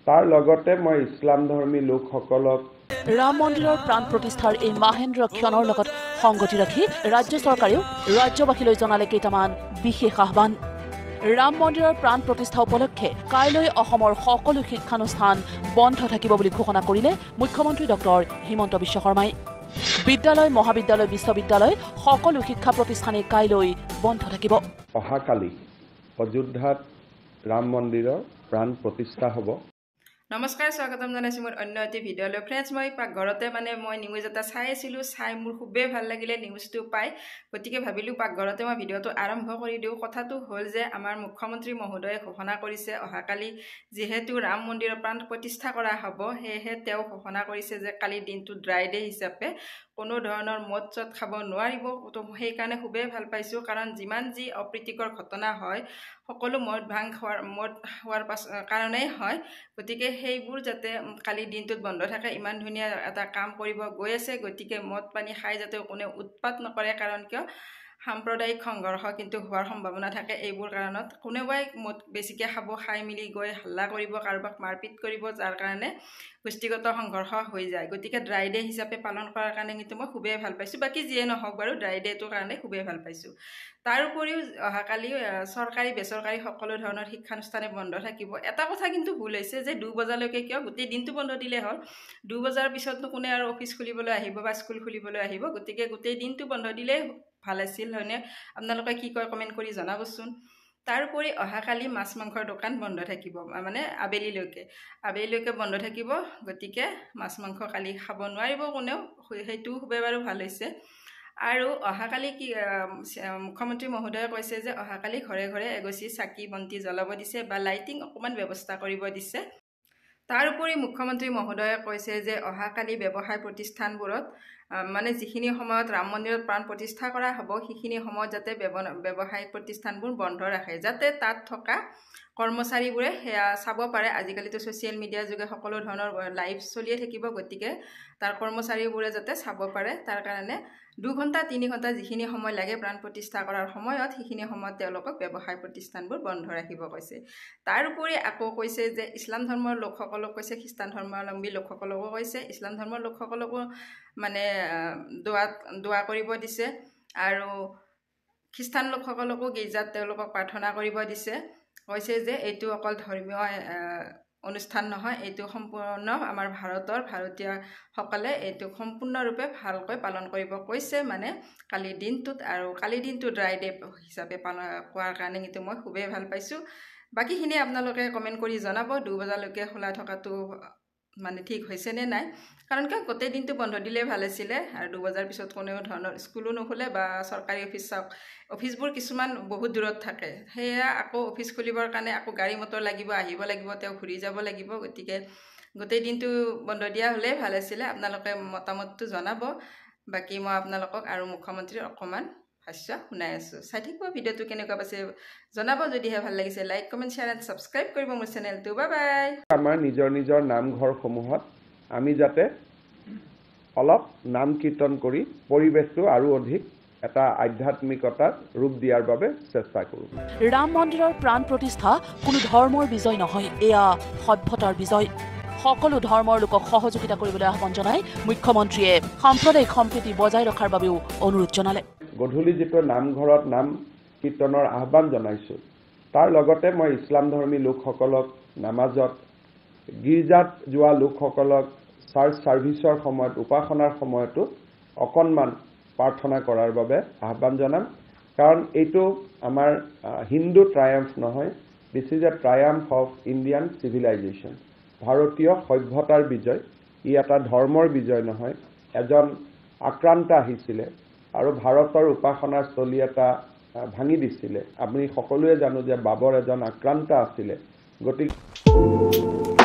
তাৰ লগতে মই ইছলাম ধৰ্মী লোকসকলক ৰাম মন্দিৰৰ প্ৰাণ প্ৰতিষ্ঠাৰ এই মাহেন্দ্ৰ ক্ষণৰ লগত সংগতি ৰাখি ৰাজ্য চৰকাৰেও ৰাজ্যবাসীলৈ জনালে কেইটামান বিশেষ আহ্বান। ৰাম মন্দিৰৰ প্ৰাণ প্ৰতিষ্ঠা উপলক্ষে কাইলৈ অসমৰ সকলো শিক্ষানুষ্ঠান বন্ধ থাকিব বুলি ঘোষণা কৰিলে মুখ্যমন্ত্ৰী ডক্টৰ হিমন্ত বিশ্ব শৰ্মাই। বিদ্যালয়, মহাবিদ্যালয়, বিশ্ববিদ্যালয় সকলো শিক্ষা প্ৰতিষ্ঠানে কাইলৈ বন্ধ থাকিব। অহাকালি অযোধ্যাত ৰাম মন্দিৰৰ প্ৰাণ প্ৰতিষ্ঠা হ'ব। নমস্কাৰ, স্বাগতম জনাইছো মোৰ অন্য এটি ভিডিঅ'লৈ। ফ্ৰেণ্ডছ, মই পাকঘৰতে মই নিউজ এটা চাই আছিলোঁ। চাই মোৰ খুবেই ভাল লাগিলে নিউজটো পাই, গতিকে ভাবিলোঁ পাকঘৰতে মই ভিডিঅ'টো আৰম্ভ কৰি দিওঁ। কথাটো হ'ল যে আমাৰ মুখ্যমন্ত্ৰী মহোদয়ে ঘোষণা কৰিছে অহাকালি যিহেতু ৰাম মন্দিৰৰ প্ৰাণ প্ৰতিষ্ঠা কৰা হ'ব, সেয়েহে তেওঁ ঘোষণা কৰিছে যে কালিৰ দিনটো ড্ৰাই ডে হিচাপে কোনো ধৰণৰ মদ চদ খাব নোৱাৰিব। সেইকাৰণে খুবেই ভাল পাইছোঁ, কাৰণ যিমান যি অপ্ৰীতিকৰ ঘটনা হয় সকলো মদ হোৱাৰ কাৰণেই হয়। গতিকে সেইবোৰ যাতে কালি দিনটোত বন্ধ থাকে, ইমান ধুনীয়া এটা কাম কৰিব গৈ আছে। গতিকে মদ পানী খাই যাতে কোনেও উৎপাত নকৰে, কাৰণ কিয় সাম্প্ৰদায়িক সংঘৰ্ষ কিন্তু হোৱাৰ সম্ভাৱনা থাকে। এইবোৰ কাৰণত কোনোবাই মদ বেছিকৈ খাব, খাই মেলি গৈ হাল্লা কৰিব, কাৰোবাক মাৰপিট কৰিব, যাৰ কাৰণে গোষ্ঠীগত সংঘৰ্ষ হৈ যায়। গতিকে ড্ৰাই ডে হিচাপে পালন কৰাৰ কাৰণে কিন্তু মই খুবেই ভাল পাইছোঁ। বাকী যিয়ে নহওক বাৰু, ড্ৰাই ডেটোৰ কাৰণে খুবেই ভাল পাইছোঁ। তাৰ উপৰিও অহাকালি চৰকাৰী বেচৰকাৰী সকলো ধৰণৰ শিক্ষানুষ্ঠানে বন্ধ থাকিব। এটা কথা কিন্তু ভুল হৈছে যে 2 বজালৈকে কিয় গোটেই দিনটো বন্ধ দিলে হ'ল। 2 বজাৰ পিছতনো কোনে আৰু অফিচ খুলিবলৈ আহিব বা স্কুল খুলিবলৈ আহিব। গতিকে গোটেই দিনটো বন্ধ দিলেই ভাল আছিল, হয়নে? আপোনালোকে কি কয় কমেণ্ট কৰি জনাবচোন। তাৰোপৰি অহাকালি মাছ মাংসৰ দোকান বন্ধ থাকিব, মানে আবেলিলৈকে বন্ধ থাকিব। গতিকে মাছ মাংস কালি খাব নোৱাৰিব কোনেও, সেইটোও খুবেই বাৰু ভাল হৈছে। আৰু অহাকালি মুখ্যমন্ত্ৰী মহোদয়ে কৈছে যে অহাকালি ঘৰে ঘৰে এগছি চাকি বন্তি জ্বলাব দিছে বা লাইটিং অকণমান ব্যৱস্থা কৰিব দিছে। তাৰোপৰি মুখ্যমন্ত্ৰী মহোদয়ে কৈছে যে অহাকালি ব্যৱসায় প্ৰতিষ্ঠানবোৰত মানে যিখিনি সময়ত ৰাম মন্দিৰত প্ৰাণ প্ৰতিষ্ঠা কৰা হ'ব, সেইখিনি সময়ত যাতে ব্যৱসায়িক প্ৰতিষ্ঠানবোৰ বন্ধ ৰাখে, যাতে তাত থকা কৰ্মচাৰীবোৰে সেয়া চাব পাৰে। আজিকালিতো ছ'চিয়েল মিডিয়াৰ যোগে সকলো ধৰণৰ লাইভ চলিয়ে থাকিব, গতিকে তাৰ কৰ্মচাৰীবোৰে যাতে চাব পাৰে, তাৰ কাৰণে 2 ঘণ্টা 3 ঘণ্টা যিখিনি সময় লাগে প্ৰাণ প্ৰতিষ্ঠা কৰাৰ সময়ত, সেইখিনি সময়ত তেওঁলোকক ব্যৱসায় প্ৰতিষ্ঠানবোৰ বন্ধ ৰাখিব কৈছে। তাৰোপৰি আকৌ কৈছে যে ইছলাম ধৰ্মৰ লোকসকলক কৈছে, খ্ৰীষ্টান ধৰ্মাৱলম্বী লোকসকলকো কৈছে, ইছলাম ধৰ্মৰ লোকসকলকো মানে দোৱা কৰিব দিছে। আৰু খ্ৰীষ্টান লোকসকলকো গীৰ্জাত তেওঁলোকক প্ৰাৰ্থনা কৰিব দিছে। কৈছে যে এইটো অকল ধৰ্মীয় অনুষ্ঠান নহয়, এইটো সম্পূৰ্ণ আমাৰ ভাৰতীয়সকলে এইটো সম্পূৰ্ণৰূপে ভালকৈ পালন কৰিব কৈছে, মানে কালিৰ দিনটোত। আৰু কালিৰ দিনটো ড্ৰাই ডে হিচাপে পালন কৰাৰ কাৰণে কিন্তু মই খুবেই ভাল পাইছোঁ। বাকীখিনি আপোনালোকে কমেণ্ট কৰি জনাব 2 বজালৈকে খোলা থকাটো মানে ঠিক হৈছে নে নাই, কাৰণ কিয় গোটেই দিনটো বন্ধ দিলে ভাল আছিলে। আৰু 2 বজাৰ পিছত কোনো ধৰণৰ স্কুলো নোখোলে বা চৰকাৰী অফিচ অফিচবোৰ কিছুমান বহুত দূৰত থাকে, সেয়া আকৌ অফিচ খুলিবৰ কাৰণে আকৌ গাড়ী মটৰ লাগিব, আহিব লাগিব, তেওঁ ঘূৰি যাব লাগিব। গতিকে গোটেই দিনটো বন্ধ দিয়া হ'লেই ভাল আছিলে। আপোনালোকে মতামতটো জনাব। বাকী মই আপোনালোকক আৰু মুখ্যমন্ত্ৰীৰ অকণমান ভাষ্য শুনাই আছোঁ। চাই থাকিব ভিডিঅ'টো, কেনেকুৱা পাইছে জনাব। যদিহে ভাল লাগিছে like, comment, share and subscribe কৰিব মোৰ চেনেলটো। Bye bye. আমাৰ নিজৰ নামঘৰসমূহত আমি যাতে অলপ নাম কীৰ্তন কৰি পৰিৱেশটো আৰু অধিক এটা আধ্যাত্মিকতাৰ ৰূপ দিয়াৰ বাবে চেষ্টা কৰোঁ। ৰাম মন্দিৰৰ প্ৰাণ প্ৰতিষ্ঠা কোনো ধৰ্মৰ বিজয় নহয়, এয়া সভ্যতাৰ বিজয়। সকলো ধৰ্মৰ লোকক সহযোগিতা কৰিবলৈ আহ্বান জনাই মুখ্যমন্ত্ৰীয়ে সাম্প্ৰদায়িক সম্প্ৰীতি বজাই ৰখাৰ বাবেও অনুৰোধ জনালে। গধূলি যিটো নামঘৰত নাম কীৰ্তনৰ আহ্বান জনাইছোঁ, তাৰ লগতে মই ইছলাম ধৰ্মী লোকসকলক নামাজত, গীৰ্জাত যোৱা লোকসকলক চাৰ্চ ছাৰ্ভিচৰ সময়ত, উপাসনাৰ সময়তো অকণমান প্ৰাৰ্থনা কৰাৰ বাবে আহ্বান জনাম। কাৰণ এইটো আমাৰ হিন্দু ট্ৰায়াম্ফ নহয়, this is a triumph of Indian civilisation, ভাৰতীয় সভ্যতাৰ বিজয়। ই এটা ধৰ্মৰ বিজয় নহয়। এজন আক্ৰান্ত আহিছিলে আৰু ভাৰতৰ উপাসনাৰ স্থলী এটা ভাঙি দিছিলে। আমি সকলোৱে জানো যে বাবৰ এজন আক্ৰান্ত আছিলে। গতিকে